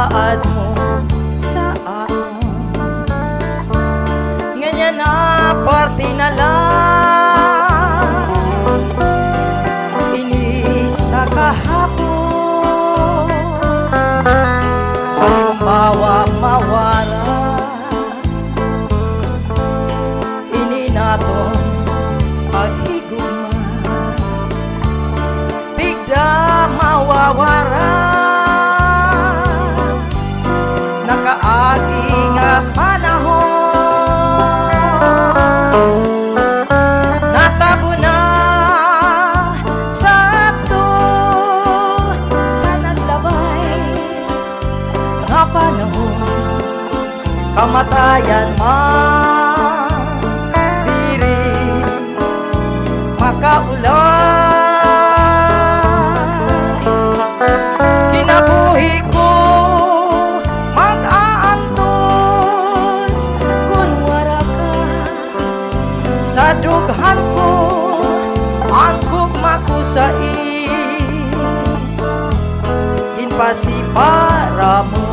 saad mo sa akon. Ganyan na parte na lang ini sa kahapon. Halimbawa mawara ini naton paghigugma, tigda mawawara nakaagi nga panahon. Natabo na sakto sa naglabay nga panahon, kamatayan man diri makaulan. Kinabuhi ko mag-aantos kun wara ka sa dughan ko, ang gugma ko sa ginpasi para mo.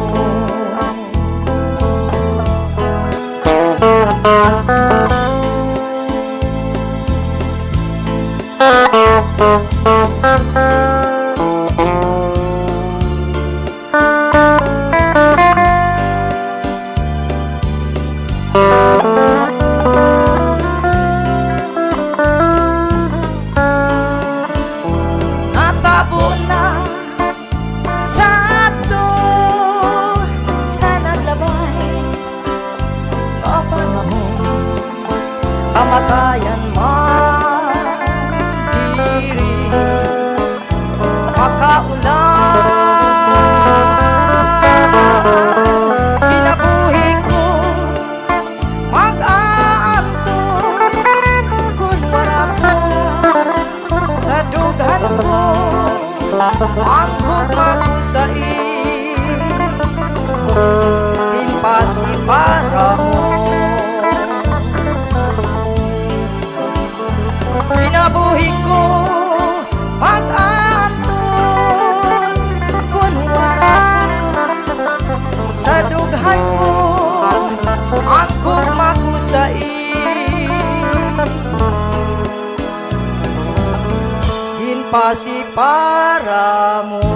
Natabo na sakto sa naglabay nga panahon, kamatayan man diri makaulan. Kinabuhi ko mag-aantos kun wara ka sa dughan ko, ang gugma ko sa ginpasi para mo. Kinabuhi ko mag-aantos kun wara ka sa dughan ko, ang gugma ko sa ginpasi para mo.